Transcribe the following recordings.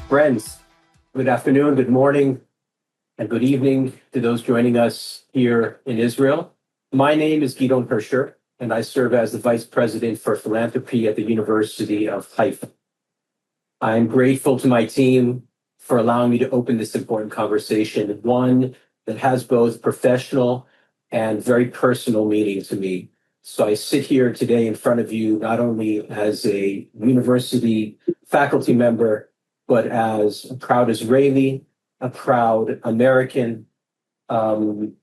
Friends, good afternoon, good morning, and good evening to those joining us here in Israel. My name is Gidon Hersher, and I serve as the Vice President for Philanthropy at the University of Haifa. I'm grateful to my team for allowing me to open this important conversation, one that has both professional and very personal meaning to me. So I sit here today in front of you not only as a university faculty member, but as a proud Israeli, a proud American, and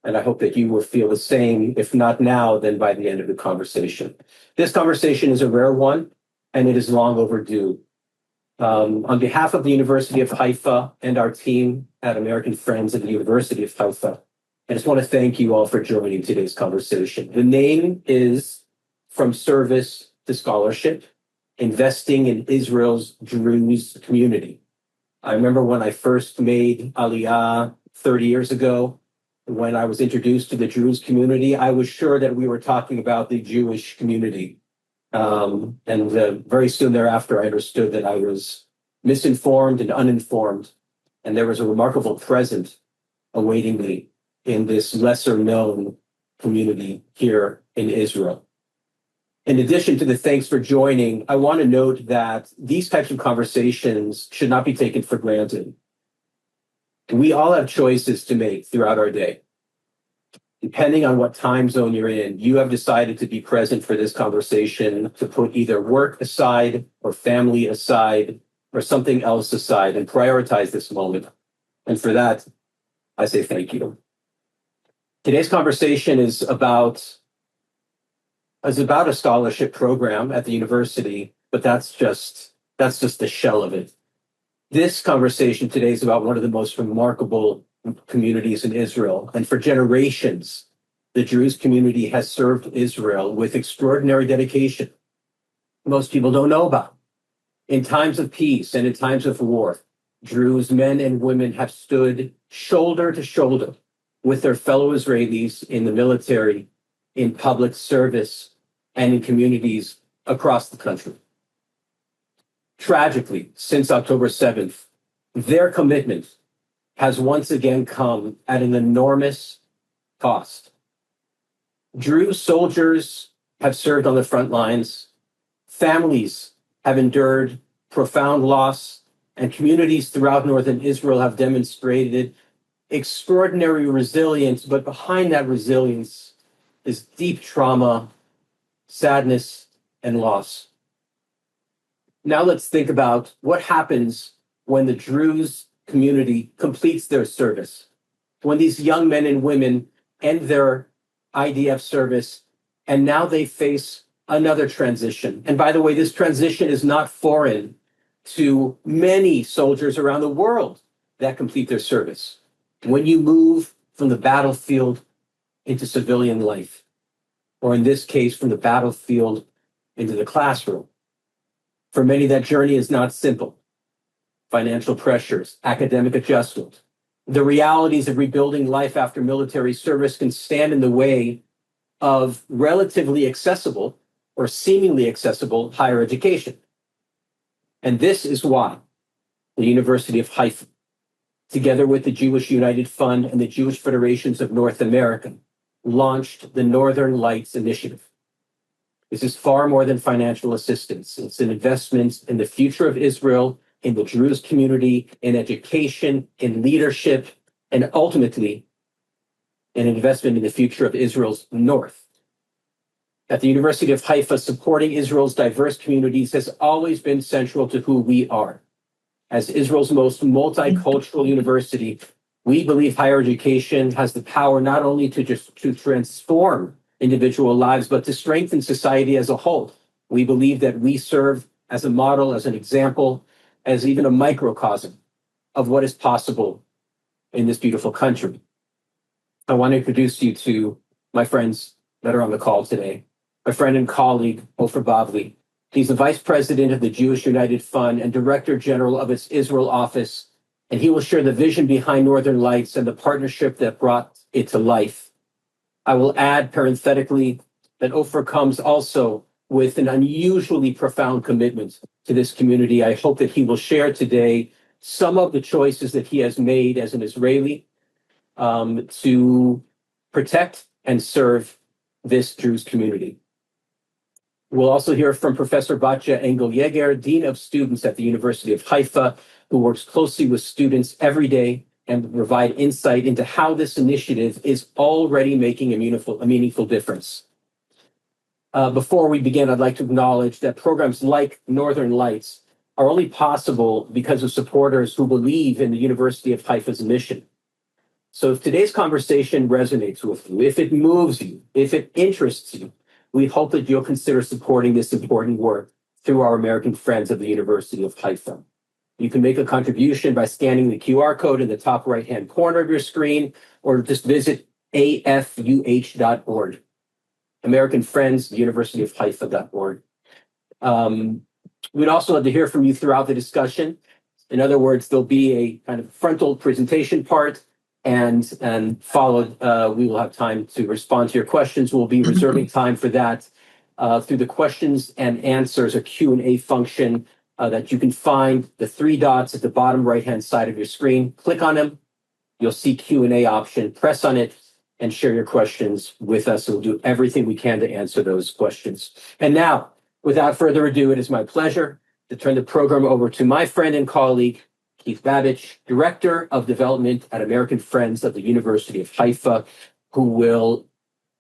I hope that you will feel the same, if not now, then by the end of the conversation. This conversation is a rare one, and it is long overdue. On behalf of the University of Haifa and our team at American Friends at the University of Haifa, I just want to thank you all for joining today's conversation. The name is From Service to Scholarship, Investing in Israel's Druze Community. I remember when I first made Aliyah 30 years ago, when I was introduced to the Druze community, I was sure that we were talking about the Jewish community. Very soon thereafter, I understood that I was misinformed and uninformed, and there was a remarkable present awaiting me in this lesser known community here in Israel. In addition to the thanks for joining, I want to note that these types of conversations should not be taken for granted. We all have choices to make throughout our day. Depending on what time zone you're in, you have decided to be present for this conversation, to put either work aside or family aside or something else aside and prioritize this moment. And for that, I say thank you. Today's conversation is about a scholarship program at the university, but that's just the shell of it. This conversation today is about one of the most remarkable communities in Israel. And for generations, the Druze community has served Israel with extraordinary dedication. Most people don't know about. In times of peace and in times of war, Druze men and women have stood shoulder to shoulder with their fellow Israelis in the military, in public service, and in communities across the country. Tragically, since October 7th, their commitment has once again come at an enormous cost. Druze soldiers have served on the front lines, families have endured profound loss, and communities throughout northern Israel have demonstrated extraordinary resilience, but behind that resilience is deep trauma, sadness, and loss. Now let's think about what happens when the Druze community completes their service, when these young men and women end their IDF service, and now they face another transition. And by the way, this transition is not foreign to many soldiers around the world that complete their service. When you move from the battlefield into civilian life, or in this case, from the battlefield into the classroom. For many, that journey is not simple. Financial pressures, academic adjustment, the realities of rebuilding life after military service can stand in the way of relatively accessible or seemingly accessible higher education. And this is why the University of Haifa, together with the Jewish United Fund and the Jewish Federations of North America, launched the Northern Lights Initiative. This is far more than financial assistance. It's an investment in the future of Israel, in the Druze community, in education, in leadership, and ultimately, an investment in the future of Israel's North. At the University of Haifa, supporting Israel's diverse communities has always been central to who we are. As Israel's most multicultural university, we believe higher education has the power not only to transform individual lives, but to strengthen society as a whole. We believe that we serve as a model, as an example, as even a microcosm of what is possible in this beautiful country. I want to introduce you to my friends that are on the call today. My friend and colleague, Ofer Bavly. He's the Vice President of the Jewish United Fund and Director General of its Israel office, and he will share the vision behind Northern Lights and the partnership that brought it to life. I will add parenthetically that Ofer comes also with an unusually profound commitment to this community. I hope that he will share today some of the choices that he has made as an Israeli to protect and serve this Druze community. We'll also hear from Professor Batya Engel-Yeger, Dean of Students at the University of Haifa, who works closely with students every day and provide insight into how this initiative is already making a meaningful difference. Before we begin, I'd like to acknowledge that programs like Northern Lights are only possible because of supporters who believe in the University of Haifa's mission. So if today's conversation resonates with you, if it moves you, if it interests you, we hope that you'll consider supporting this important work through our American friends of the University of Haifa. You can make a contribution by scanning the QR code in the top right-hand corner of your screen, or just visit afuh.org. American Friends, University of Haifa.org. We'd also love to hear from you throughout the discussion. In other words, there'll be a kind of frontal presentation part, and followed, we will have time to respond to your questions. We'll be reserving time for that through the questions and answers, a Q&A function that you can find the three dots at the bottom right-hand side of your screen. Click on them. You'll see Q&A option. Press on it and share your questions with us. We'll do everything we can to answer those questions. And now, without further ado, it is my pleasure to turn the program over to my friend and colleague, Keith Babich, Director of Development at American Friends of the University of Haifa, who will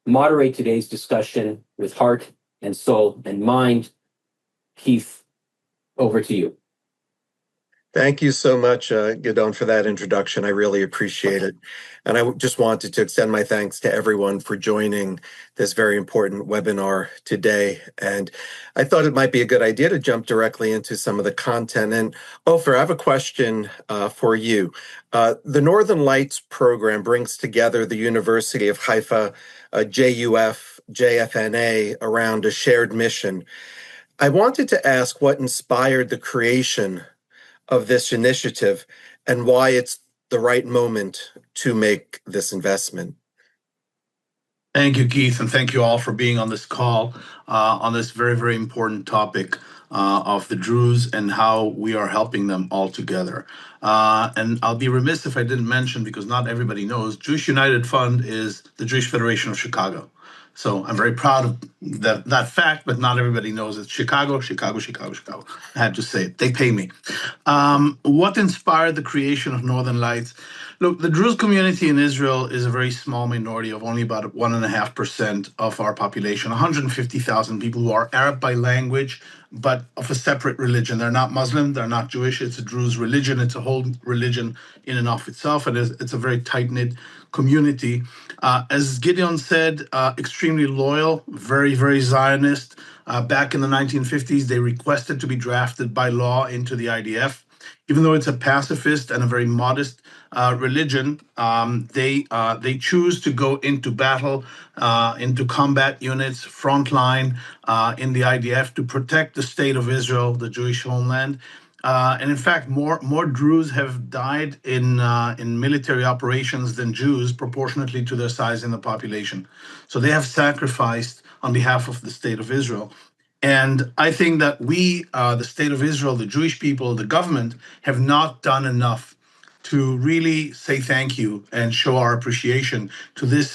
moderate today's discussion with heart and soul and mind. Keith, over to you. Thank you so much, Gidon, for that introduction. I really appreciate it. And I just wanted to extend my thanks to everyone for joining this very important webinar today. And I thought it might be a good idea to jump directly into some of the content. And Ofer, I have a question for you. The Northern Lights program brings together the University of Haifa, JUF, JFNA around a shared mission. I wanted to ask what inspired the creation of this initiative and why it's the right moment to make this investment. Thank you, Keith, and thank you all for being on this call on this very, very important topic of the Druze and how we are helping them all together. And I'll be remiss if I didn't mention, because not everybody knows, Jewish United Fund is the Jewish Federation of Chicago. So I'm very proud of that fact, but not everybody knows it's Chicago, Chicago, Chicago, Chicago. I had to say it. They pay me. What inspired the creation of Northern Lights? Look, the Druze community in Israel is a very small minority of only about 1.5% of our population, 150,000 people who are Arab by language, but of a separate religion. They're not Muslim, they're not Jewish, it's a Druze religion, it's a whole religion in and of itself, and it's a very tight-knit community. As Gideon said, extremely loyal, very, very Zionist. Back in the 1950s, they requested to be drafted by law into the IDF. Even though it's a pacifist and a very modest religion, they choose to go into battle, into combat units, frontline in the IDF to protect the state of Israel, the Jewish homeland. And in fact, more Druze have died in military operations than Jews, proportionately to their size in the population. So they have sacrificed on behalf of the state of Israel. And I think that we, the state of Israel, the Jewish people, the government, have not done enough to really say thank you and show our appreciation to this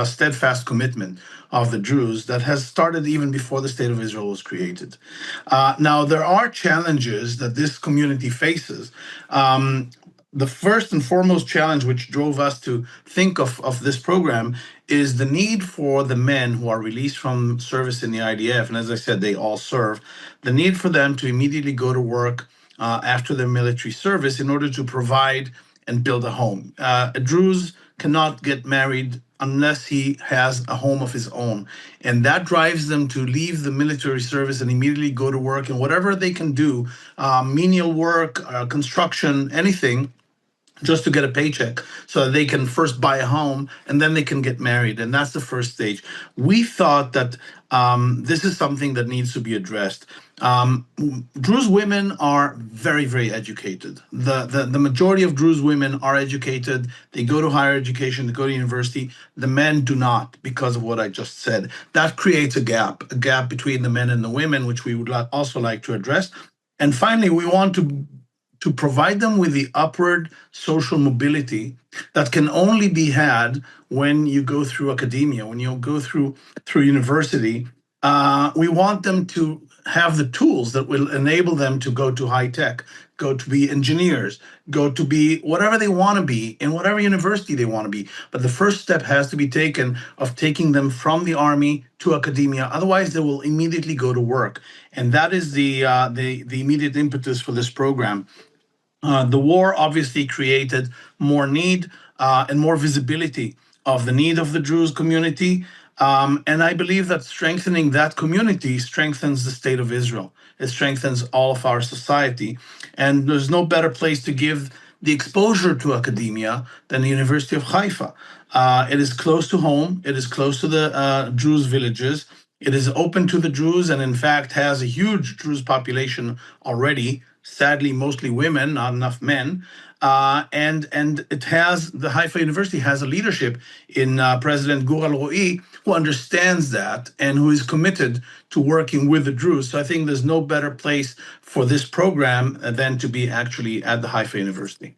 steadfast commitment of the Druze that has started even before the state of Israel was created. Now, there are challenges that this community faces. The first and foremost challenge which drove us to think of this program is the need for the men who are released from service in the IDF, and as I said, they all serve, the need for them to immediately go to work after their military service in order to provide and build a home. A Druze cannot get married unless he has a home of his own. And that drives them to leave the military service and immediately go to work, and whatever they can do, menial work, construction, anything, just to get a paycheck so that they can first buy a home and then they can get married. And that's the first stage. We thought that this is something that needs to be addressed. Druze women are very, very educated. The majority of Druze women are educated. They go to higher education, they go to university. The men do not, because of what I just said. That creates a gap between the men and the women, which we would also like to address. And finally, we want to provide them with the upward social mobility that can only be had when you go through academia, when you go through university. We want them to have the tools that will enable them to go to high tech, go to be engineers, go to be whatever they want to be in whatever university they want to be. But the first step has to be taken of taking them from the army to academia. Otherwise, they will immediately go to work, and that is the immediate impetus for this program. The war obviously created more need and more visibility of the need of the Druze community. And I believe that strengthening that community strengthens the state of Israel. It strengthens all of our society. And there's no better place to give the exposure to academia than the University of Haifa. It is close to home. It is close to the Druze villages. It is open to the Druze and, in fact, has a huge Druze population already. Sadly, mostly women, not enough men. And it has, the Haifa University has a leadership in President Gural Ro'i, who understands that and who is committed to working with the Druze. So I think there's no better place for this program than to be actually at the Haifa University.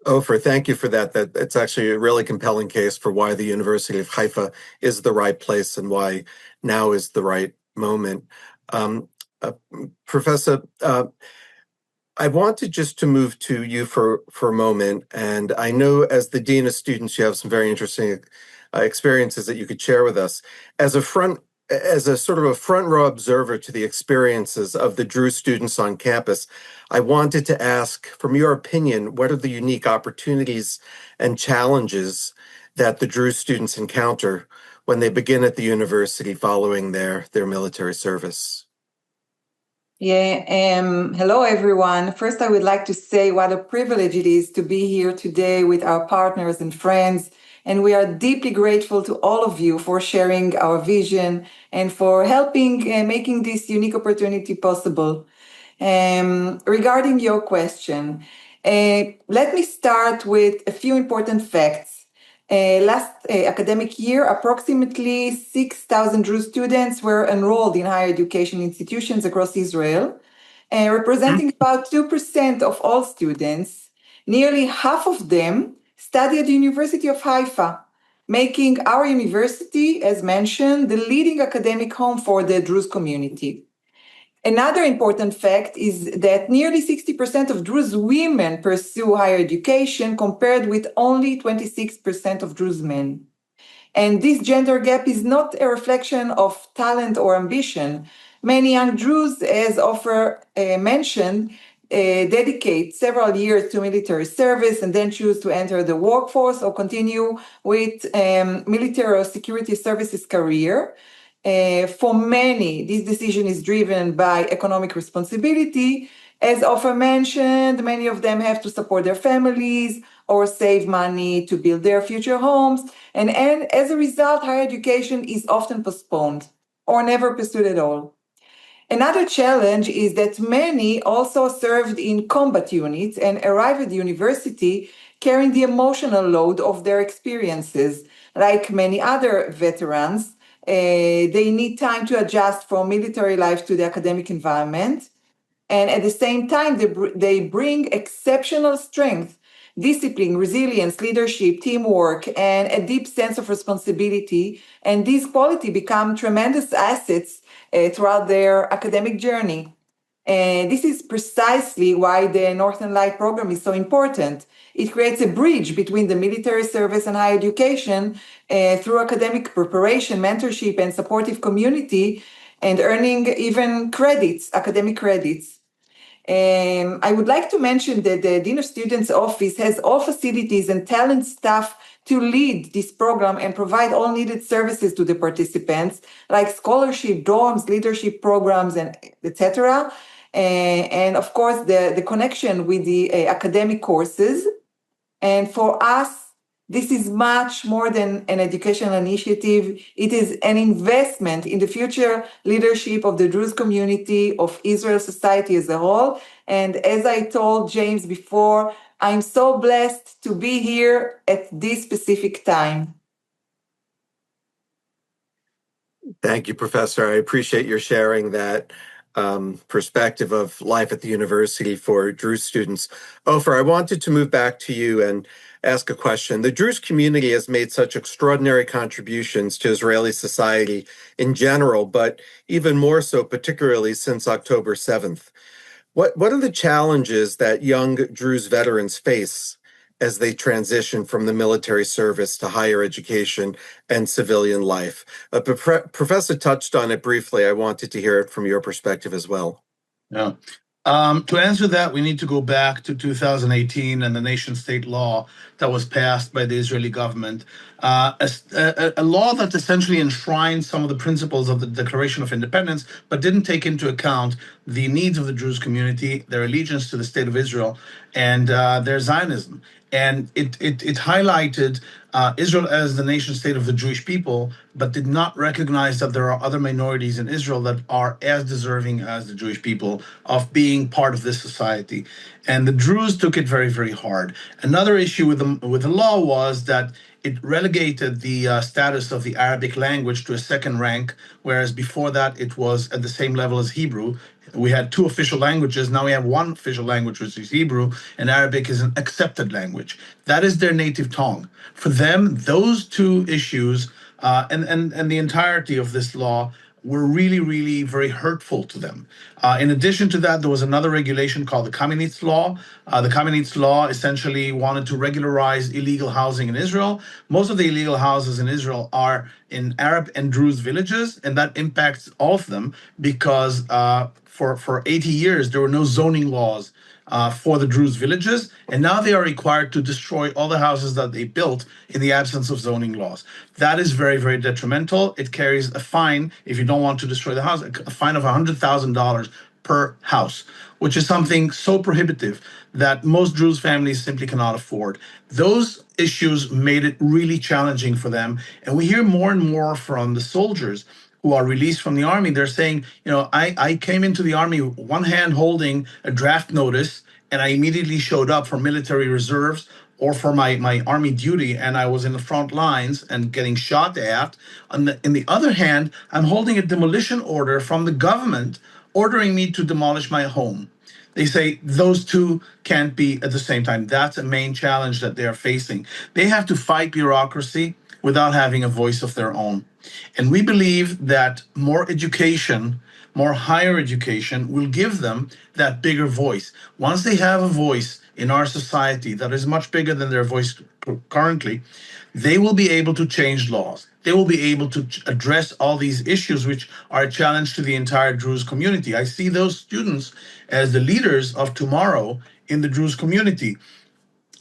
Ofer, thank you for that. That's actually a really compelling case for why the University of Haifa is the right place and why now is the right moment. Professor, I wanted just to move to you for a moment, and I know as the Dean of Students, you have some very interesting experiences that you could share with us. As a sort of a front row observer to the experiences of the Druze students on campus, I wanted to ask, from your opinion, what are the unique opportunities and challenges that the Druze students encounter when they begin at the university following their military service? Yeah, hello everyone. First, I would like to say what a privilege it is to be here today with our partners and friends. And we are deeply grateful to all of you for sharing our vision and for helping making this unique opportunity possible. Regarding your question, let me start with a few important facts. Last academic year, approximately 6,000 Druze students were enrolled in higher education institutions across Israel, representing about 2% of all students. Nearly half of them study at the University of Haifa, making our university, as mentioned, the leading academic home for the Druze community. Another important fact is that nearly 60% of Druze women pursue higher education compared with only 26% of Druze men. And this gender gap is not a reflection of talent or ambition. Many young Druze, as Ofer mentioned, dedicate several years to military service and then choose to enter the workforce or continue with military or security services career. For many, this decision is driven by economic responsibility. As Ofer mentioned, many of them have to support their families or save money to build their future homes. And as a result, higher education is often postponed or never pursued at all. Another challenge is that many also served in combat units and arrive at the university carrying the emotional load of their experiences. Like many other veterans, they need time to adjust from military life to the academic environment. And at the same time, they bring exceptional strength, discipline, resilience, leadership, teamwork, and a deep sense of responsibility. And these qualities become tremendous assets throughout their academic journey. And this is precisely why the Northern Light program is so important. It creates a bridge between the military service and higher education through academic preparation, mentorship, and supportive community, and earning even credits, academic credits. I would like to mention that the Dean of Students Office has all facilities and talent staff to lead this program and provide all needed services to the participants, like scholarship, dorms, leadership programs, and etc. and of course the connection with the academic courses. And for us, this is much more than an educational initiative. It is an investment in the future leadership of the Druze community, of Israel society as a whole. And as I told James before, I'm so blessed to be here at this specific time. Thank you, Professor. I appreciate your sharing that perspective of life at the university for Druze students. Ofer, I wanted to move back to you and ask a question. The Druze community has made such extraordinary contributions to Israeli society in general, but even more so, particularly since October 7th. What are the challenges that young Druze veterans face as they transition from the military service to higher education and civilian life? Professor touched on it briefly. I wanted to hear it from your perspective as well. Yeah. To answer that, we need to go back to 2018 and the nation-state law that was passed by the Israeli government, a law that essentially enshrined some of the principles of the Declaration of Independence, but didn't take into account the needs of the Druze community, their allegiance to the State of Israel, and their Zionism. And it highlighted Israel as the nation state of the Jewish people, but did not recognize that there are other minorities in Israel that are as deserving as the Jewish people of being part of this society. And the Druze took it very, very hard. Another issue with the law was that it relegated the status of the Arabic language to a second rank, whereas before that it was at the same level as Hebrew. We had two official languages. Now we have one official language, which is Hebrew, and Arabic is an accepted language. That is their native tongue. For them, those two issues and the entirety of this law were really, really very hurtful to them. In addition to that, there was another regulation called the Kamenetz Law. The Kamenetz Law essentially wanted to regularize illegal housing in Israel. Most of the illegal houses in Israel are in Arab and Druze villages, and that impacts all of them because for 80 years, there were no zoning laws for the Druze villages, and now they are required to destroy all the houses that they built in the absence of zoning laws. That is very, very detrimental. It carries a fine, if you don't want to destroy the house, a fine of $100,000 per house, which is something so prohibitive that most Druze families simply cannot afford. Those issues made it really challenging for them, and we hear more and more from the soldiers who are released from the army. They're saying, I came into the army one hand holding a draft notice, and I immediately showed up for military reserves or for my army duty, and I was in the front lines and getting shot at. In the other hand, I'm holding a demolition order from the government ordering me to demolish my home. They say those two can't be at the same time. That's a main challenge that they are facing. They have to fight bureaucracy without having a voice of their own. And we believe that more education, more higher education will give them that bigger voice. Once they have a voice in our society that is much bigger than their voice currently, they will be able to change laws. They will be able to address all these issues, which are a challenge to the entire Druze community. I see those students as the leaders of tomorrow in the Druze community.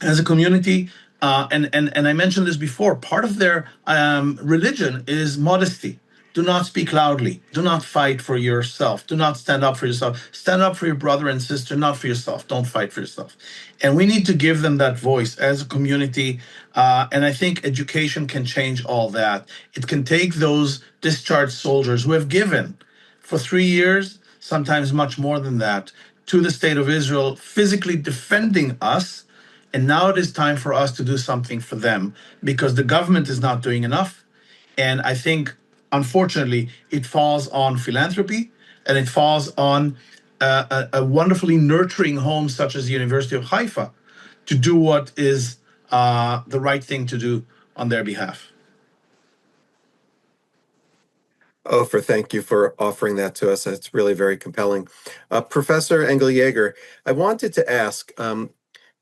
As a community, and I mentioned this before, part of their religion is modesty. Do not speak loudly. Do not fight for yourself. Do not stand up for yourself. Stand up for your brother and sister, not for yourself. Don't fight for yourself. And we need to give them that voice as a community. And I think education can change all that. It can take those discharged soldiers who have given for 3 years, sometimes much more than that, to the state of Israel, physically defending us. And now it is time for us to do something for them because the government is not doing enough. And I think, unfortunately, it falls on philanthropy and it falls on a wonderfully nurturing home such as the University of Haifa to do what is the right thing to do on their behalf. Ofer, thank you for offering that to us. That's really very compelling. Professor Engel-Yeger, I wanted to ask,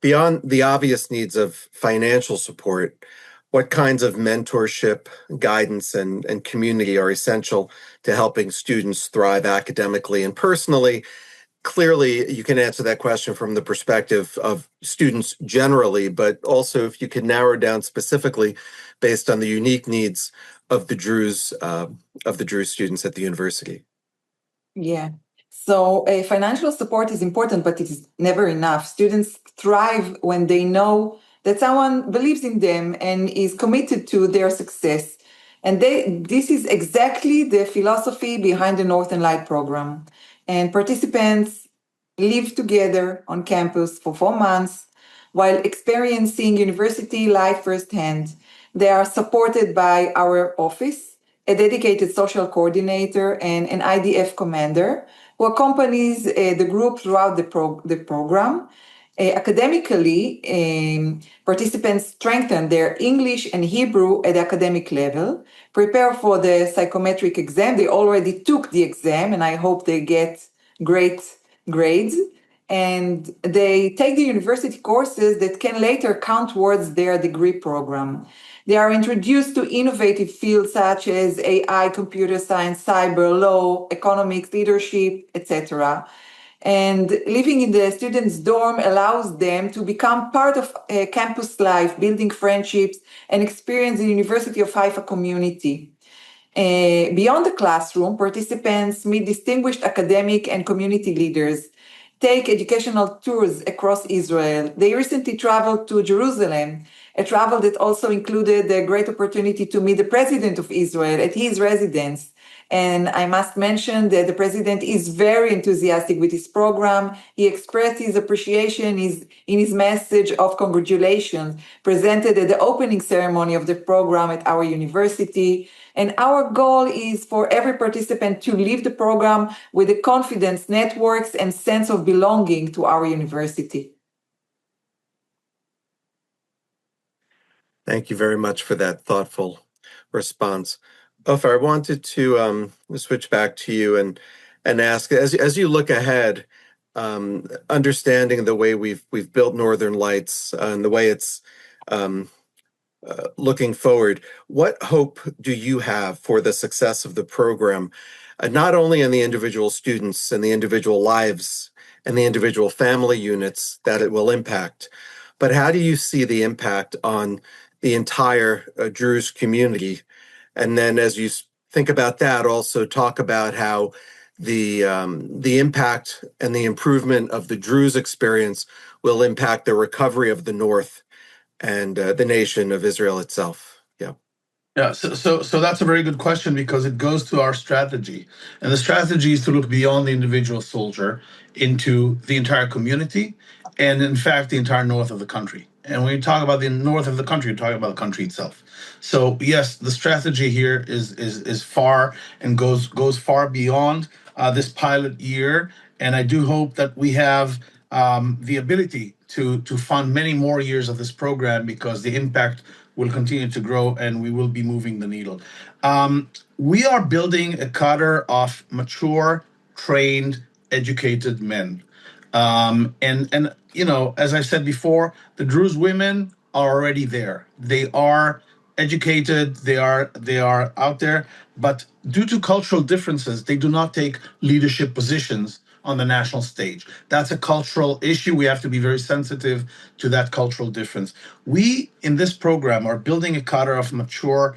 beyond the obvious needs of financial support, what kinds of mentorship, guidance, and community are essential to helping students thrive academically and personally? Clearly, you can answer that question from the perspective of students generally, but also if you could narrow down specifically based on the unique needs of the Druze students at the university. Yeah. So financial support is important, but it is never enough. Students thrive when they know that someone believes in them and is committed to their success. And this is exactly the philosophy behind the Northern Light program. And participants live together on campus for 4 months while experiencing university life firsthand. They are supported by our office, a dedicated social coordinator, and an IDF commander who accompanies the group throughout the program. Academically, participants strengthen their English and Hebrew at the academic level, prepare for the psychometric exam. They already took the exam, and I hope they get great grades. And they take the university courses that can later count towards their degree program. They are introduced to innovative fields such as AI, computer science, cyber, law, economics, leadership, etc. And living in the students' dorm allows them to become part of campus life, building friendships, and experience the University of Haifa community. Beyond the classroom, participants meet distinguished academic and community leaders, take educational tours across Israel. They recently traveled to Jerusalem, a travel that also included a great opportunity to meet the President of Israel at his residence. And I must mention that the president is very enthusiastic with this program. He expressed his appreciation in his message of congratulations presented at the opening ceremony of the program at our university. And our goal is for every participant to leave the program with the confidence, networks, and sense of belonging to our university. Thank you very much for that thoughtful response. Ofer, I wanted to switch back to you and ask, as you look ahead, understanding the way we've built Northern Lights and the way it's looking forward, what hope do you have for the success of the program, not only in the individual students and the individual lives and the individual family units that it will impact, but how do you see the impact on the entire Druze community? And then as you think about that, also talk about how the impact and the improvement of the Druze experience will impact the recovery of the North and the nation of Israel itself. Yeah. Yeah, so that's a very good question because it goes to our strategy. And the strategy is to look beyond the individual soldier into the entire community and, in fact, the entire north of the country. And when you talk about the north of the country, you're talking about the country itself. So, yes, the strategy here is far and goes far beyond this pilot year. And I do hope that we have the ability to fund many more years of this program because the impact will continue to grow and we will be moving the needle. We are building a cadre of mature, trained, educated men. And you know, as I said before, the Druze women are already there. They are educated, they are out there, but due to cultural differences, they do not take leadership positions on the national stage. That's a cultural issue. We have to be very sensitive to that cultural difference. We, in this program, are building a cadre of mature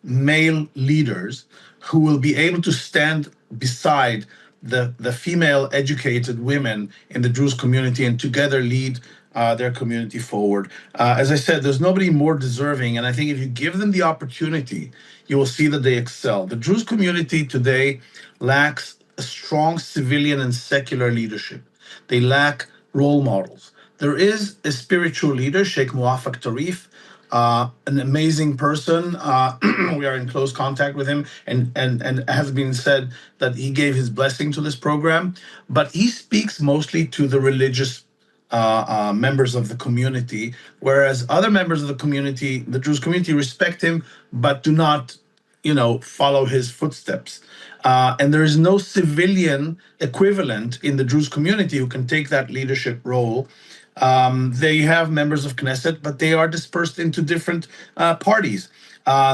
male leaders who will be able to stand beside the female educated women in the Druze community and together lead their community forward. As I said, there's nobody more deserving, and I think if you give them the opportunity, you will see that they excel. The Druze community today lacks a strong civilian and secular leadership. They lack role models. There is a spiritual leader, Sheikh Muafak Tarif, an amazing person. We are in close contact with him, and has been said that he gave his blessing to this program. But he speaks mostly to the religious members of the community, whereas other members of the community, the Druze community, respect him, but do not, follow his footsteps. And there is no civilian equivalent in the Druze community who can take that leadership role. They have members of Knesset, but they are dispersed into different parties.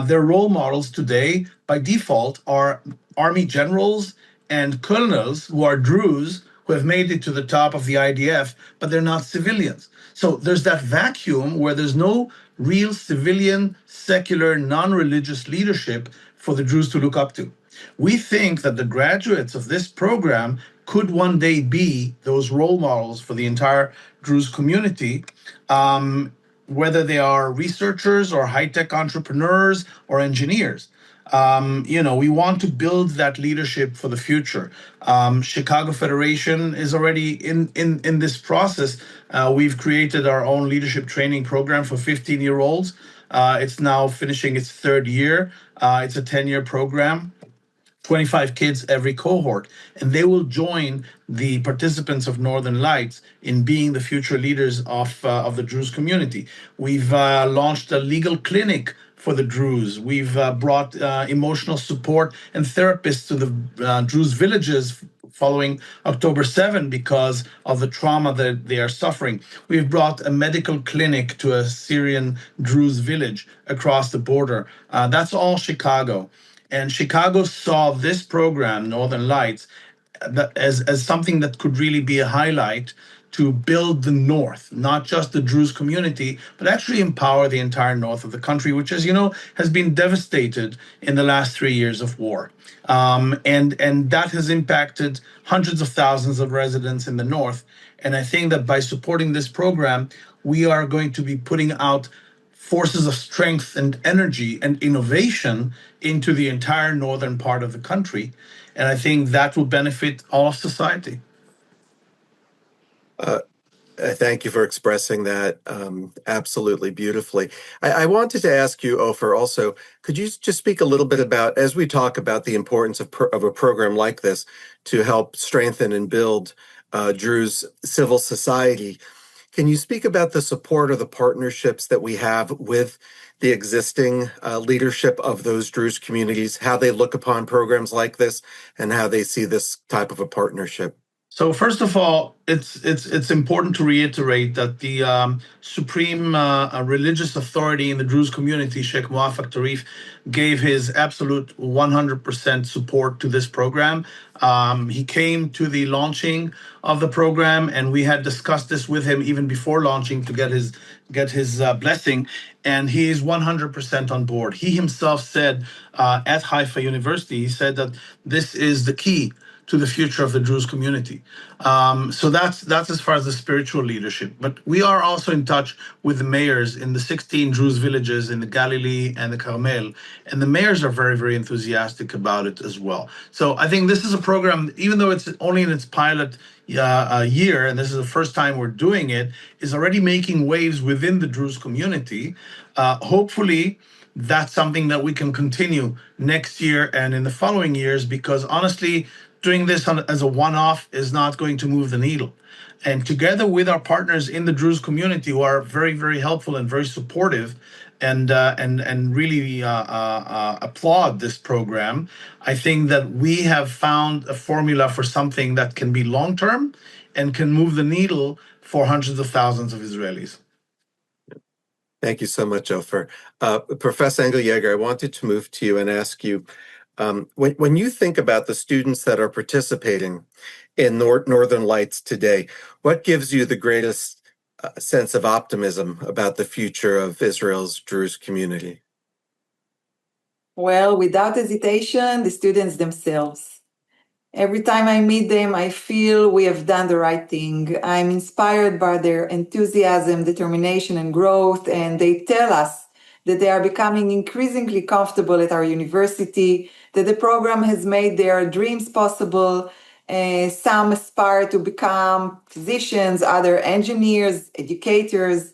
Their role models today, by default, are army generals and colonels who are Druze, who have made it to the top of the IDF, but they're not civilians. So there's that vacuum where there's no real civilian, secular, non-religious leadership for the Druze to look up to. We think that the graduates of this program could one day be those role models for the entire Druze community, whether they are researchers or high-tech entrepreneurs or engineers. We want to build that leadership for the future. Chicago Federation is already in this process. We've created our own leadership training program for 15-year-olds. It's now finishing its third year. It's a 10-year program. 25 kids every cohort, and they will join the participants of Northern Lights in being the future leaders of the Druze community. We've launched a legal clinic for the Druze. We've brought emotional support and therapists to the Druze villages following October 7 because of the trauma that they are suffering. We've brought a medical clinic to a Syrian Druze village across the border. That's all Chicago. And Chicago saw this program, Northern Lights, as something that could really be a highlight to build the North, not just the Druze community, but actually empower the entire north of the country, which, as you know, has been devastated in the last 3 years of war. And that has impacted hundreds of thousands of residents in the north. And I think that by supporting this program, we are going to be putting out forces of strength and energy and innovation into the entire northern part of the country. And I think that will benefit all of society. Thank you for expressing that absolutely beautifully. I wanted to ask you, Ofer, also, could you just speak a little bit about, as we talk about the importance of a program like this to help strengthen and build Druze civil society, can you speak about the support or the partnerships that we have with the existing leadership of those Druze communities, how they look upon programs like this, and how they see this type of a partnership? So first of all, it's important to reiterate that the supreme religious authority in the Druze community, Sheikh Muafak Tarif, gave his absolute 100% support to this program. He came to the launching of the program, and we had discussed this with him even before launching to get his blessing, and he is 100% on board. He himself said at Haifa University, he said that this is the key to the future of the Druze community. So that's as far as the spiritual leadership. But we are also in touch with the mayors in the 16 Druze villages in the Galilee and the Carmel, and the mayors are very, very enthusiastic about it as well. So I think this is a program, even though it's only in its pilot year, and this is the first time we're doing it, is already making waves within the Druze community. Hopefully, that's something that we can continue next year and in the following years, because honestly, doing this as a one-off is not going to move the needle. And together with our partners in the Druze community, who are very, very helpful and very supportive, and really applaud this program, I think that we have found a formula for something that can be long-term and can move the needle for hundreds of thousands of Israelis. Thank you so much, Ofer. Professor Engel-Yeger, I wanted to move to you and ask you, when you think about the students that are participating in Northern Lights today, what gives you the greatest sense of optimism about the future of Israel's Druze community? Well, without hesitation, the students themselves. Every time I meet them, I feel we have done the right thing. I'm inspired by their enthusiasm, determination, and growth, and they tell us that they are becoming increasingly comfortable at our university, that the program has made their dreams possible. Some aspire to become physicians, other engineers, educators,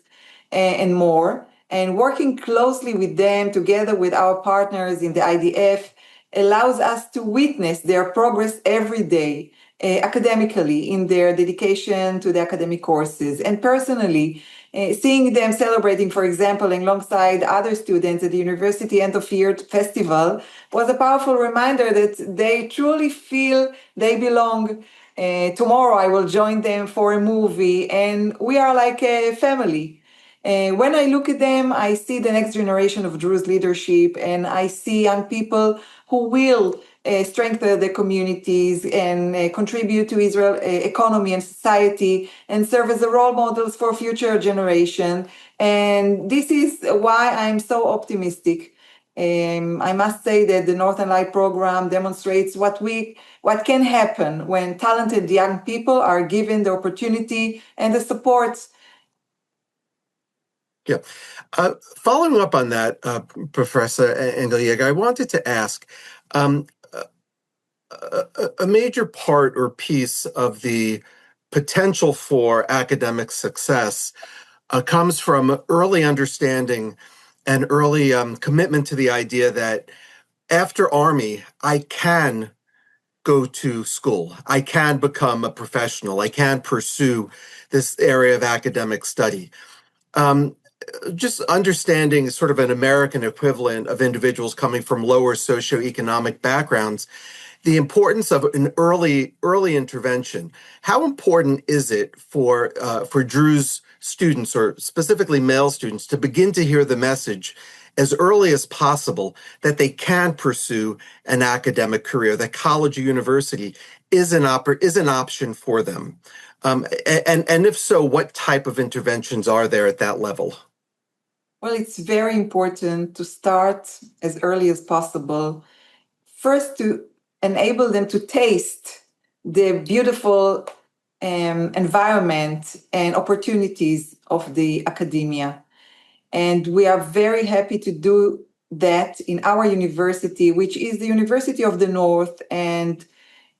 and more. And working closely with them, together with our partners in the IDF, allows us to witness their progress every day, academically, in their dedication to the academic courses, and personally, seeing them celebrating, for example, alongside other students at the University End of Year Festival was a powerful reminder that they truly feel they belong. Tomorrow I will join them for a movie, and we are like a family. When I look at them, I see the next generation of Druze leadership, and I see young people who will strengthen the communities and contribute to Israel economy and society and serve as role models for future generation. And this is why I'm so optimistic. I must say that the Northern Light program demonstrates what can happen when talented young people are given the opportunity and the support. Yeah. Following up on that, Professor Engel-Yeger, I wanted to ask, a major part or piece of the potential for academic success comes from early understanding and early commitment to the idea that after Army, I can go to school. I can become a professional. I can pursue this area of academic study. Just understanding sort of an American equivalent of individuals coming from lower socioeconomic backgrounds, the importance of an early intervention. How important is it for Druze students, or specifically male students, to begin to hear the message as early as possible that they can pursue an academic career, that college or university is an option for them? And if so, what type of interventions are there at that level? Well, it's very important to start as early as possible. First, to enable them to taste the beautiful environment and opportunities of the academia. And we are very happy to do that in our university, which is the University of the North. And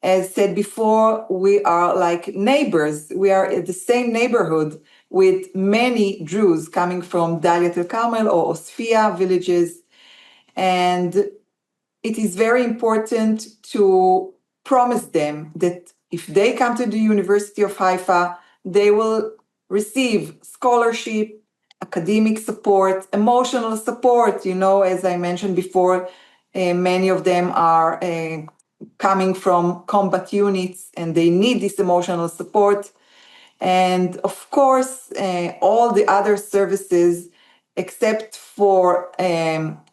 as said before, we are like neighbors. We are in the same neighborhood with many Druze coming from Dalyat el-Carmel or Osfia villages. And it is very important to promise them that if they come to the University of Haifa, they will receive scholarship, academic support, emotional support. As I mentioned before, many of them are coming from combat units and they need this emotional support. And of course, all the other services, except for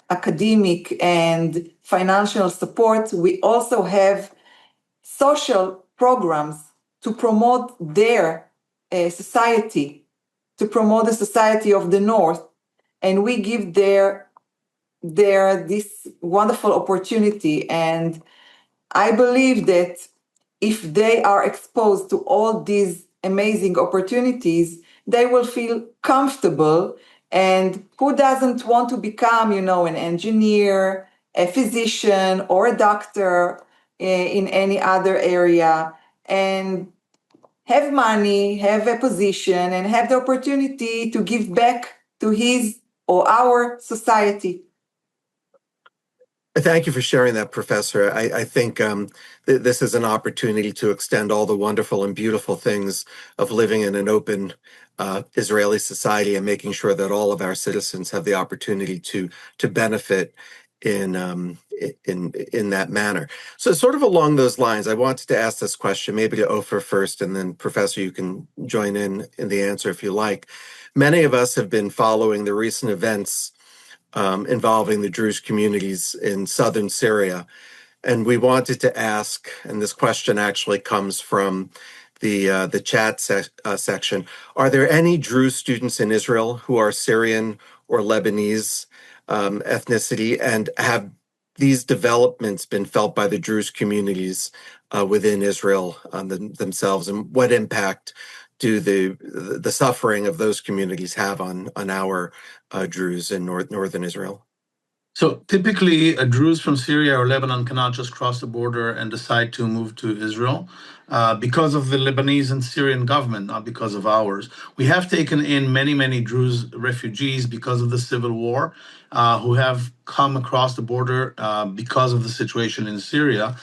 academic and financial support, we also have social programs to promote their society, to promote the society of the North. And we give their this wonderful opportunity. And I believe that if they are exposed to all these amazing opportunities, they will feel comfortable. And who doesn't want to become, an engineer, a physician, or a doctor in any other area, and have money, have a position, and have the opportunity to give back to his or our society? Thank you for sharing that, Professor. I think this is an opportunity to extend all the wonderful and beautiful things of living in an open Israeli society and making sure that all of our citizens have the opportunity to benefit in that manner. So sort of along those lines, I wanted to ask this question, maybe to Ofer first, and then Professor, you can join in the answer if you like. Many of us have been following the recent events involving the Druze communities in southern Syria. And we wanted to ask, and this question actually comes from the chat section, are there any Druze students in Israel who are Syrian or Lebanese ethnicity, and have these developments been felt by the Druze communities within Israel themselves, and what impact do the suffering of those communities have on our Druze in northern Israel? So typically, a Druze from Syria or Lebanon cannot just cross the border and decide to move to Israel because of the Lebanese and Syrian government, not because of ours. We have taken in many, many Druze refugees because of the civil war who have come across the border because of the situation in Syria.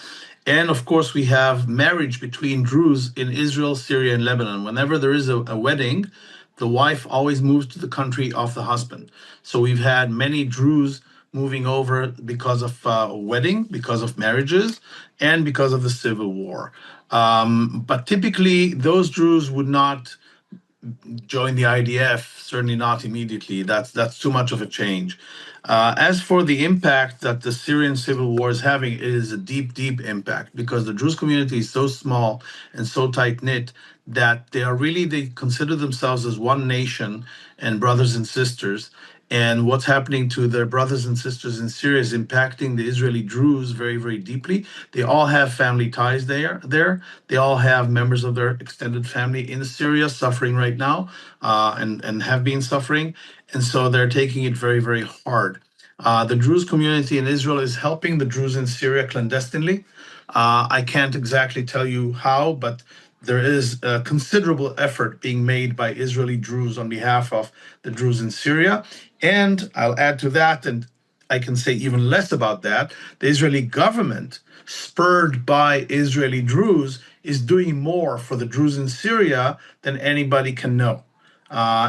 And of course, we have marriage between Druze in Israel, Syria, and Lebanon. Whenever there is a wedding, the wife always moves to the country of the husband. So we've had many Druze moving over because of wedding, because of marriages, and because of the civil war. But typically, those Druze would not join the IDF, certainly not immediately. That's too much of a change. As for the impact that the Syrian civil war is having, it is a deep, deep impact because the Druze community is so small and so tight-knit that they consider themselves as one nation and brothers and sisters. And what's happening to their brothers and sisters in Syria is impacting the Israeli Druze very, very deeply. They all have family ties there. They all have members of their extended family in Syria suffering right now, and have been suffering. And so they're taking it very, very hard. The Druze community in Israel is helping the Druze in Syria clandestinely. I can't exactly tell you how, but there is a considerable effort being made by Israeli Druze on behalf of the Druze in Syria. And I'll add to that, and I can say even less about that, the Israeli government, spurred by Israeli Druze, is doing more for the Druze in Syria than anybody can know.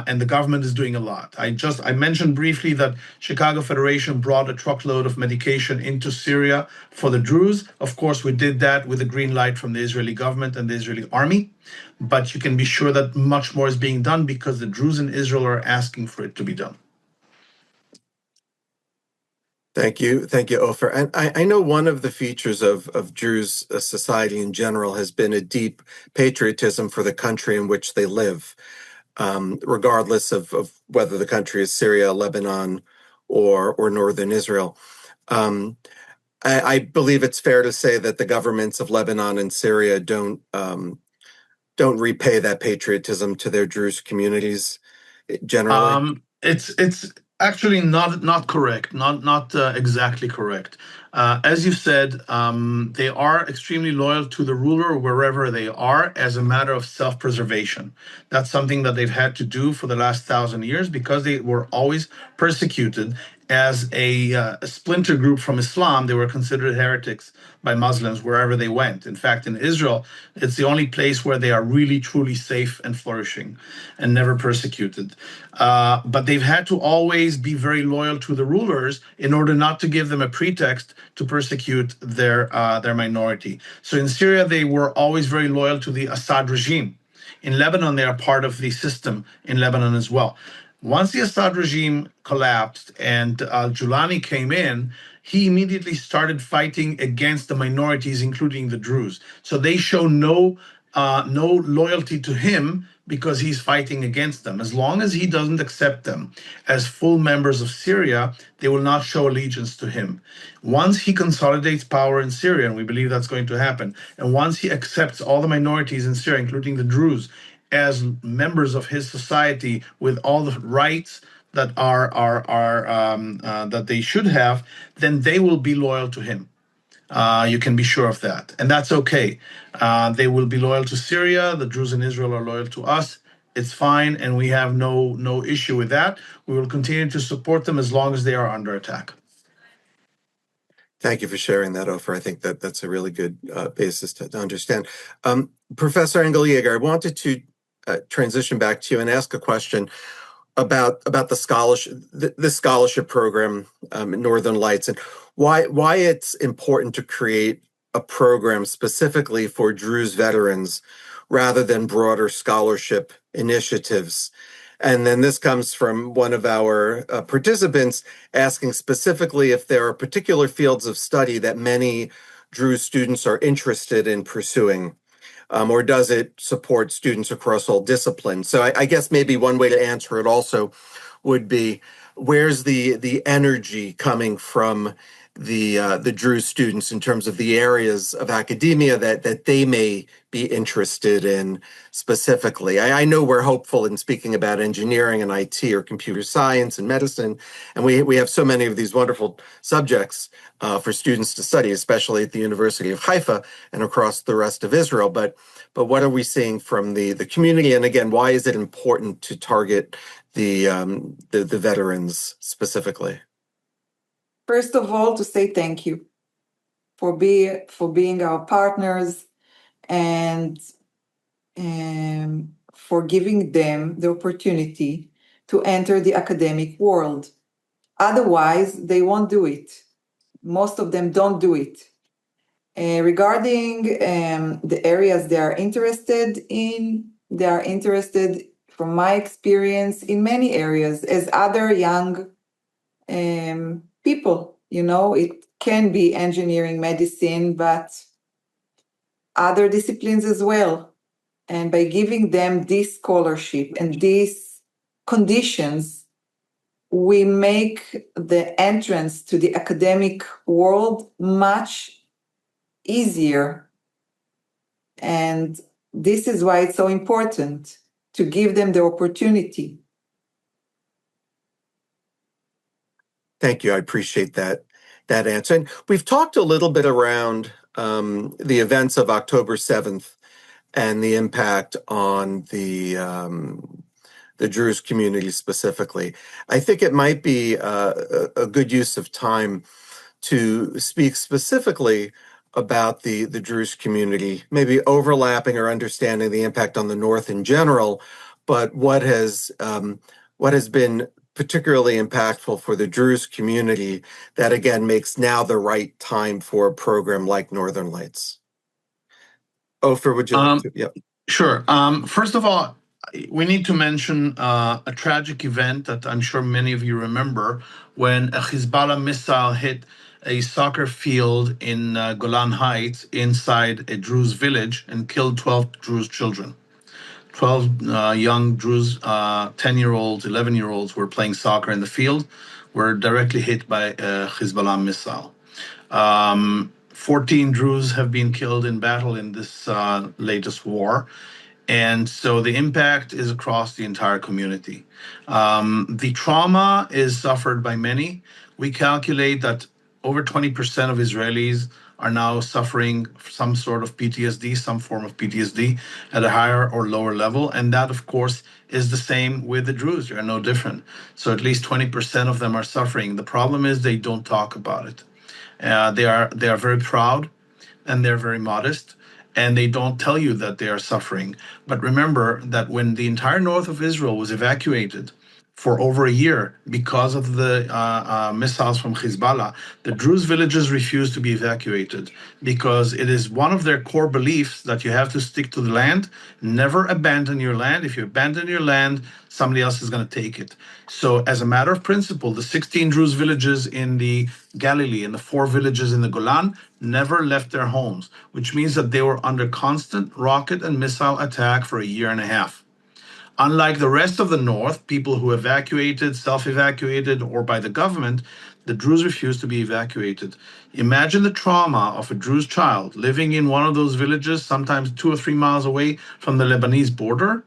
And the government is doing a lot. I mentioned briefly that Chicago Federation brought a truckload of medication into Syria for the Druze. Of course, we did that with a green light from the Israeli government and the Israeli army. But you can be sure that much more is being done because the Druze in Israel are asking for it to be done. Thank you, Ofer. And I know one of the features of Druze society in general has been a deep patriotism for the country in which they live. Regardless of whether the country is Syria, Lebanon, or northern Israel. I believe it's fair to say that the governments of Lebanon and Syria don't repay that patriotism to their Druze communities generally. It's actually not correct, not exactly correct. As you said, they are extremely loyal to the ruler wherever they are as a matter of self-preservation. That's something that they've had to do for the last 1,000 years because they were always persecuted as a splinter group from Islam. They were considered heretics by Muslims wherever they went. In fact, in Israel, it's the only place where they are really, truly safe and flourishing and never persecuted. But they've had to always be very loyal to the rulers in order not to give them a pretext to persecute their minority. So in Syria, they were always very loyal to the Assad regime. In Lebanon, they are part of the system in Lebanon as well. Once the Assad regime collapsed and Julani came in, he immediately started fighting against the minorities, including the Druze. So they show no loyalty to him because he's fighting against them. As long as he doesn't accept them as full members of Syria, they will not show allegiance to him. Once he consolidates power in Syria, and we believe that's going to happen, and once he accepts all the minorities in Syria, including the Druze, as members of his society with all the rights that are that they should have, then they will be loyal to him. You can be sure of that. And that's okay. They will be loyal to Syria. The Druze in Israel are loyal to us. It's fine, and we have no issue with that. We will continue to support them as long as they are under attack. Thank you for sharing that, Ofer. I think that's a really good basis to understand. Professor Engel-Yeger, I wanted to transition back to you and ask a question about the scholarship program, Northern Lights, and why it's important to create a program specifically for Druze veterans rather than broader scholarship initiatives. And then this comes from one of our participants asking specifically if there are particular fields of study that many Druze students are interested in pursuing. Or does it support students across all disciplines? So I guess maybe one way to answer it also would be, where's the energy coming from the Druze students in terms of the areas of academia that they may be interested in specifically? I know we're hopeful in speaking about engineering and IT or computer science and medicine, and we have so many of these wonderful subjects for students to study, especially at the University of Haifa and across the rest of Israel. But what are we seeing from the community? And again, why is it important to target the veterans specifically? First of all, to say thank you for being our partners and for giving them the opportunity to enter the academic world. Otherwise, they won't do it. Most of them don't do it. Regarding the areas they are interested in, they are interested, from my experience, in many areas as other young people. It can be engineering, medicine, but other disciplines as well. And by giving them this scholarship and these conditions, we make the entrance to the academic world much easier. And this is why it's so important to give them the opportunity. Thank you. I appreciate that answer. And we've talked a little bit around the events of October 7th and the impact on the Druze community specifically. I think it might be a good use of time to speak specifically about the Druze community, maybe overlapping or understanding the impact on the North in general, but what has been particularly impactful for the Druze community that again makes now the right time for a program like Northern Lights. Ofer, would you like to? Yeah. Sure. First of all, we need to mention a tragic event that I'm sure many of you remember when a Hezbollah missile hit a soccer field in Golan Heights inside a Druze village and killed 12 Druze children. 12 young Druze, 10-year-olds, 11-year-olds were playing soccer in the field, were directly hit by a Hezbollah missile. 14 Druze have been killed in battle in this latest war. And so the impact is across the entire community. The trauma is suffered by many. We calculate that over 20% of Israelis are now suffering some sort of PTSD, some form of PTSD at a higher or lower level. And that, of course, is the same with the Druze. They are no different. So at least 20% of them are suffering. The problem is they don't talk about it. They are very proud and they're very modest, and they don't tell you that they are suffering. But remember that when the entire north of Israel was evacuated for over a year because of the missiles from Hezbollah, the Druze villages refused to be evacuated because it is one of their core beliefs that you have to stick to the land, never abandon your land. If you abandon your land, somebody else is going to take it. So as a matter of principle, the 16 Druze villages in the Galilee and the 4 villages in the Golan never left their homes, which means that they were under constant rocket and missile attack for a year and a half. Unlike the rest of the North, people who evacuated, self-evacuated, or by the government, the Druze refused to be evacuated. Imagine the trauma of a Druze child living in one of those villages, sometimes 2 or 3 miles away from the Lebanese border,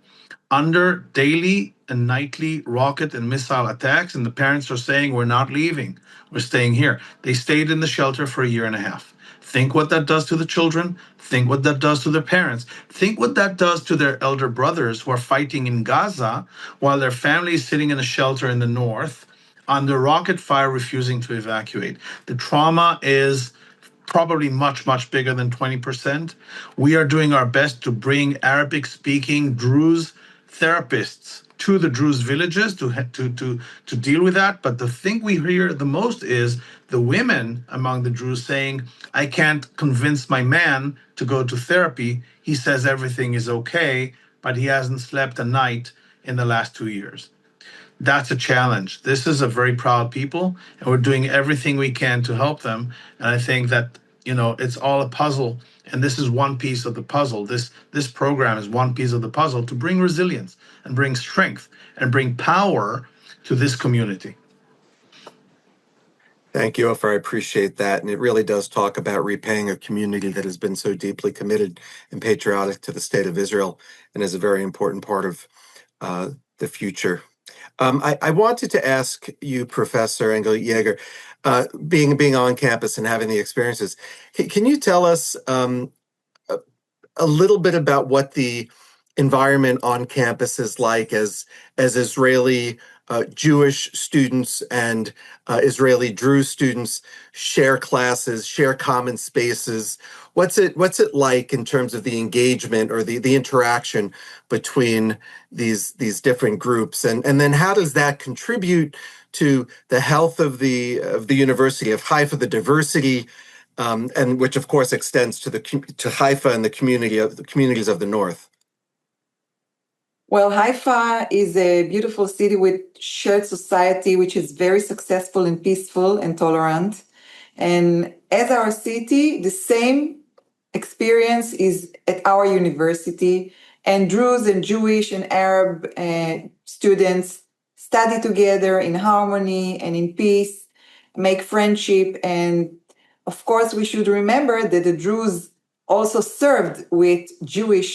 under daily and nightly rocket and missile attacks, and the parents are saying, we're not leaving, we're staying here. They stayed in the shelter for a year and a half. Think what that does to the children. Think what that does to their parents. Think what that does to their elder brothers who are fighting in Gaza while their family is sitting in a shelter in the north under rocket fire, refusing to evacuate. The trauma is probably much, much bigger than 20%. We are doing our best to bring Arabic-speaking Druze therapists to the Druze villages to deal with that. But the thing we hear the most is the women among the Druze saying, I can't convince my man to go to therapy. He says everything is okay, but he hasn't slept a night in the last 2 years. That's a challenge. This is a very proud people, and we're doing everything we can to help them. And I think that, it's all a puzzle, and this is one piece of the puzzle. This program is one piece of the puzzle to bring resilience and bring strength and bring power to this community. Thank you, Ofer. I appreciate that. And it really does talk about repaying a community that has been so deeply committed and patriotic to the state of Israel and is a very important part of the future. I wanted to ask you, Professor Engel-Yeger, being on campus and having the experiences, can you tell us a little bit about what the environment on campus is like as Israeli Jewish students and Israeli Druze students share classes, share common spaces? What's it like in terms of the engagement or the interaction between these different groups, and then how does that contribute to the health of the University of Haifa, the diversity, and which of course extends to Haifa and the communities of the north? Well, Haifa is a beautiful city with shared society, which is very successful and peaceful and tolerant. And as our city, the same experience is at our university, and Druze and Jewish and Arab students study together in harmony and in peace, make friendship. And of course, we should remember that the Druze also served with Jewish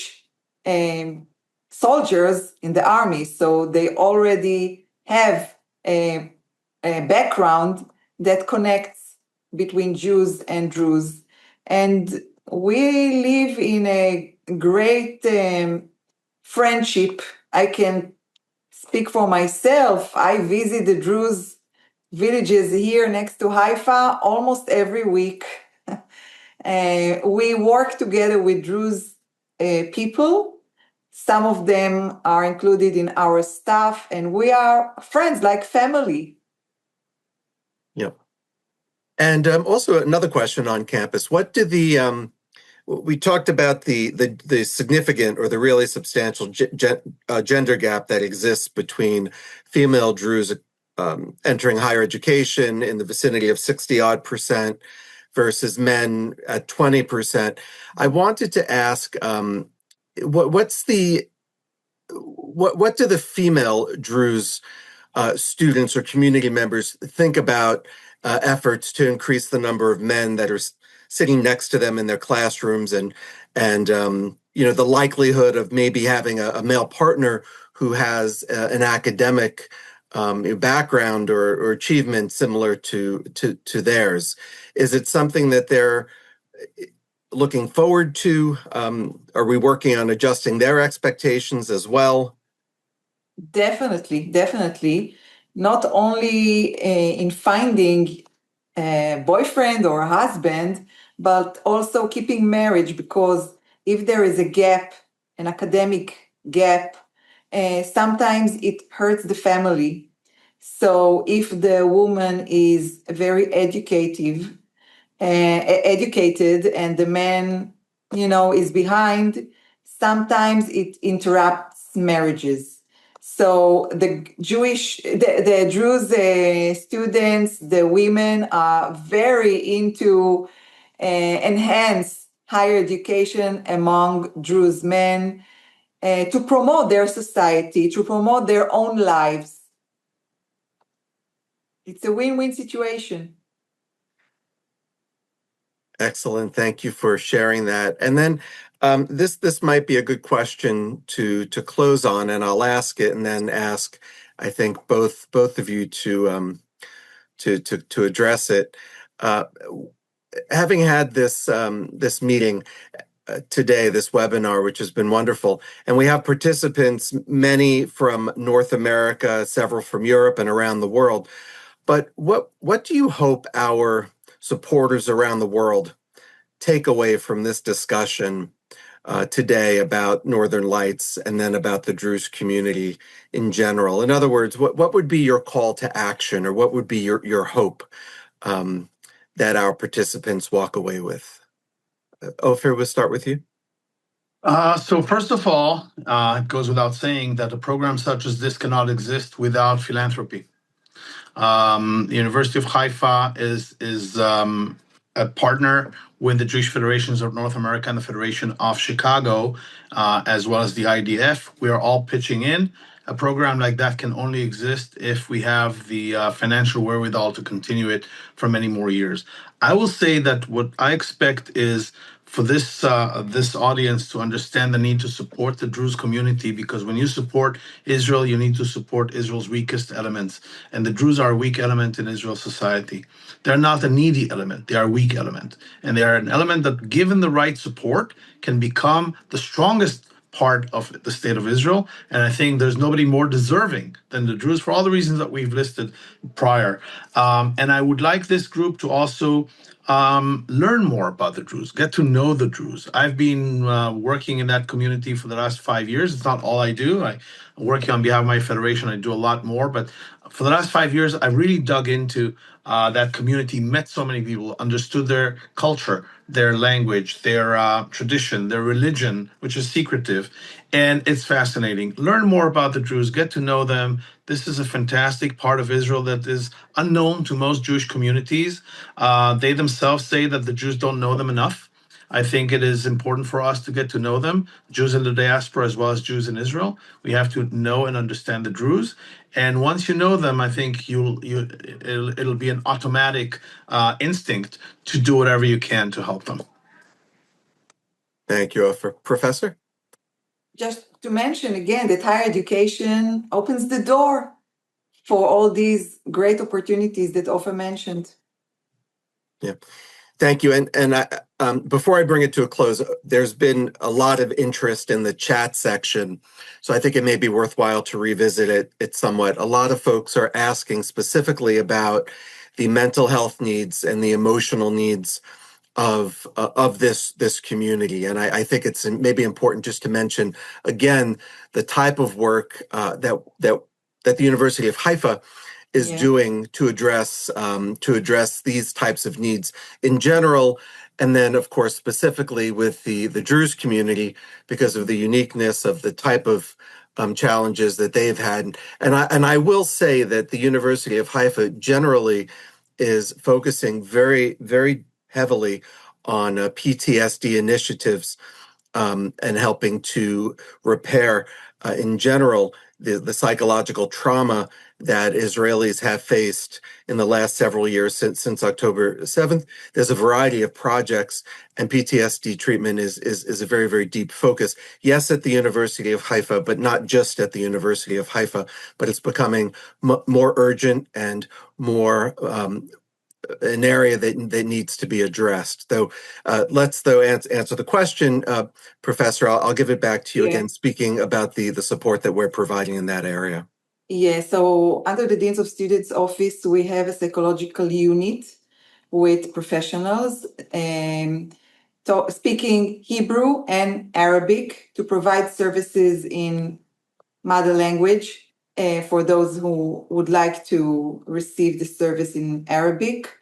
soldiers in the army. So they already have a background that connects between Jews and Druze. And we live in a great friendship. I can speak for myself. I visit the Druze villages here next to Haifa almost every week. We work together with Druze people. Some of them are included in our staff, and we are friends like family. Yep. And also another question on campus: what do the we talked about the significant or the really substantial gender gap that exists between female Druze entering higher education in the vicinity of 60-odd% versus men at 20%. I wanted to ask, what do the female Druze students or community members think about efforts to increase the number of men that are sitting next to them in their classrooms, and the likelihood of maybe having a male partner who has an academic background or achievement similar to theirs? Is it something that they're looking forward to? Are we working on adjusting their expectations as well? Definitely. Not only in finding a boyfriend or a husband, but also keeping marriage, because if there is a gap, an academic gap, sometimes it hurts the family. So if the woman is very educated and the man, is behind, sometimes it interrupts marriages. So the Druze students, the women are very into enhance higher education among Druze men to promote their society, to promote their own lives. It's a win-win situation. Excellent. Thank you for sharing that. And then this might be a good question to close on, and I'll ask it and then ask, I think, both of you to address it. Having had this meeting today, this webinar, which has been wonderful, and we have participants, many from North America, several from Europe and around the world. But what do you hope our supporters around the world take away from this discussion today about Northern Lights and then about the Druze community in general? In other words, what would be your call to action, or what would be your hope that our participants walk away with? Ofer, we'll start with you. So first of all, it goes without saying that a program such as this cannot exist without philanthropy. The University of Haifa is a partner with the Jewish Federations of North America and the Federation of Chicago, as well as the IDF. We are all pitching in. A program like that can only exist if we have the financial wherewithal to continue it for many more years. I will say that what I expect is for this audience to understand the need to support the Druze community, because when you support Israel, you need to support Israel's weakest elements. And the Druze are a weak element in Israel's society. They're not a needy element, they are a weak element. And they are an element that, given the right support, can become the strongest part of the state of Israel. And I think there's nobody more deserving than the Druze for all the reasons that we've listed prior. And I would like this group to also learn more about the Druze, get to know the Druze. I've been working in that community for the last 5 years. It's not all I do. I'm working on behalf of my federation. I do a lot more, but for the last 5 years, I really dug into that community, met so many people, understood their culture, their language, their tradition, their religion, which is secretive. And it's fascinating. Learn more about the Druze, get to know them. This is a fantastic part of Israel that is unknown to most Jewish communities. They themselves say that the Jews don't know them enough. I think it is important for us to get to know them, Jews in the diaspora as well as Jews in Israel. We have to know and understand the Druze. And once you know them, I think it'll be an automatic instinct to do whatever you can to help them. Thank you, Ofer. Professor? Just to mention again that higher education opens the door for all these great opportunities that Ofer mentioned. Yeah. Thank you. And before I bring it to a close, there's been a lot of interest in the chat section, so I think it may be worthwhile to revisit it somewhat. A lot of folks are asking specifically about the mental health needs and the emotional needs of this community, and I think it's maybe important just to mention again the type of work that the University of Haifa is doing to address these types of needs in general, and then of course specifically with the Druze community because of the uniqueness of the type of challenges that they've had. And I will say that the University of Haifa generally is focusing very, very heavily on PTSD initiatives and helping to repair in general the psychological trauma that Israelis have faced in the last several years since October 7th. There's a variety of projects, and PTSD treatment is a very, very deep focus. Yes, at the University of Haifa, but not just at the University of Haifa, but it's becoming more urgent and more an area that needs to be addressed. Let's answer the question, Professor. I'll give it back to you again, speaking about the support that we're providing in that area. Yeah, so under the Deans of Students Office, we have a psychological unit with professionals speaking Hebrew and Arabic to provide services in mother language for those who would like to receive the service in Arabic.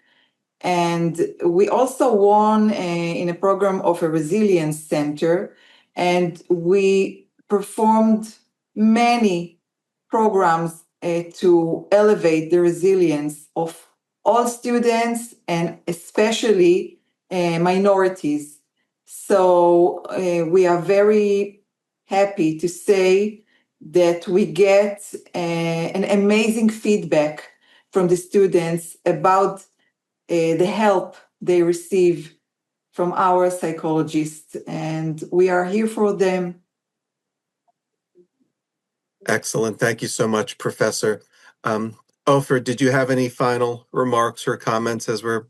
And we also won in a program of a resilience center, and we performed many programs to elevate the resilience of all students and especially minorities. So we are very happy to say that we get an amazing feedback from the students about the help they receive from our psychologists, and we are here for them. Excellent. Thank you so much, Professor. Ofer, did you have any final remarks or comments as we're...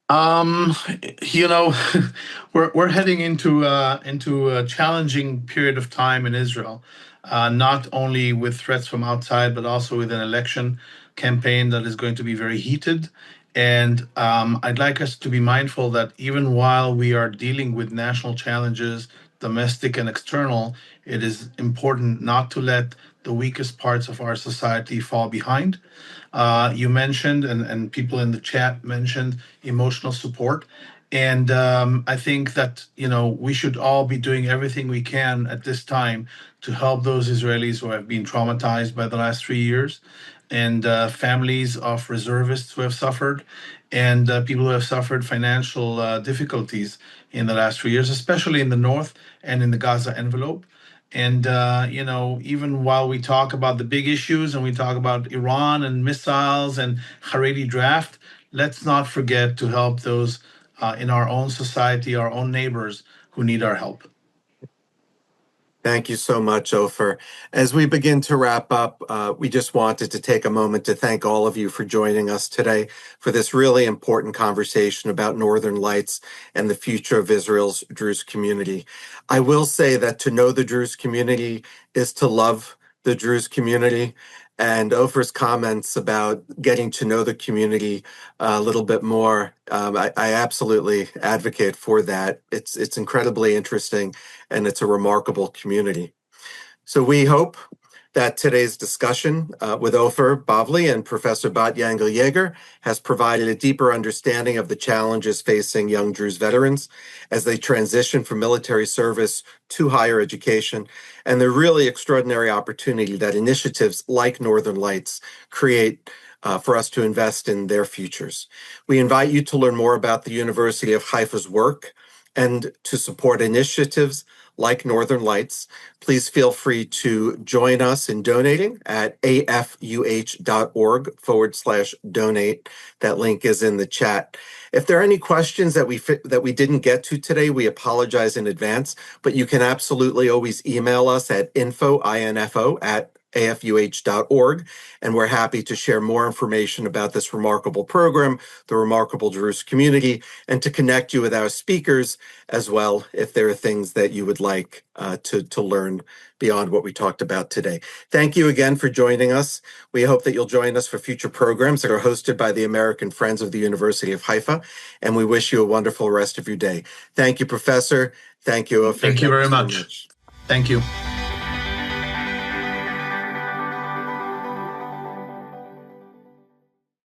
You know, we're heading into a challenging period of time in Israel, not only with threats from outside, but also with an election campaign that is going to be very heated. And I'd like us to be mindful that even while we are dealing with national challenges, domestic and external, it is important not to let the weakest parts of our society fall behind. You mentioned, and people in the chat mentioned, emotional support. And I think that, we should all be doing everything we can at this time to help those Israelis who have been traumatized by the last 3 years, and families of reservists who have suffered, and people who have suffered financial difficulties in the last 3 years, especially in the north and in the Gaza envelope. And, even while we talk about the big issues and we talk about Iran and missiles and Haredi draft, let's not forget to help those in our own society, our own neighbors who need our help. Thank you so much, Ofer. As we begin to wrap up, we just wanted to take a moment to thank all of you for joining us today for this really important conversation about Northern Lights and the future of Israel's Druze community. I will say that to know the Druze community is to love the Druze community. And Ofer's comments about getting to know the community a little bit more, I absolutely advocate for that. It's incredibly interesting, and it's a remarkable community. So we hope that today's discussion with Ofer Bavly and Professor Batya Engel-Yeger has provided a deeper understanding of the challenges facing young Druze veterans as they transition from military service to higher education, and the really extraordinary opportunity that initiatives like Northern Lights create for us to invest in their futures. We invite you to learn more about the University of Haifa's work and to support initiatives like Northern Lights, please feel free to join us in donating at afuh.org/donate. That link is in the chat. If there are any questions that we didn't get to today, we apologize in advance, but you can absolutely always email us at info@afuh.org, and we're happy to share more information about this remarkable program, the remarkable Druze community, and to connect you with our speakers as well if there are things that you would like to learn beyond what we talked about today. Thank you again for joining us. We hope that you'll join us for future programs that are hosted by the American Friends of the University of Haifa, and we wish you a wonderful rest of your day. Thank you, Professor. Thank you, Ofer. Thank you very much. Thank you.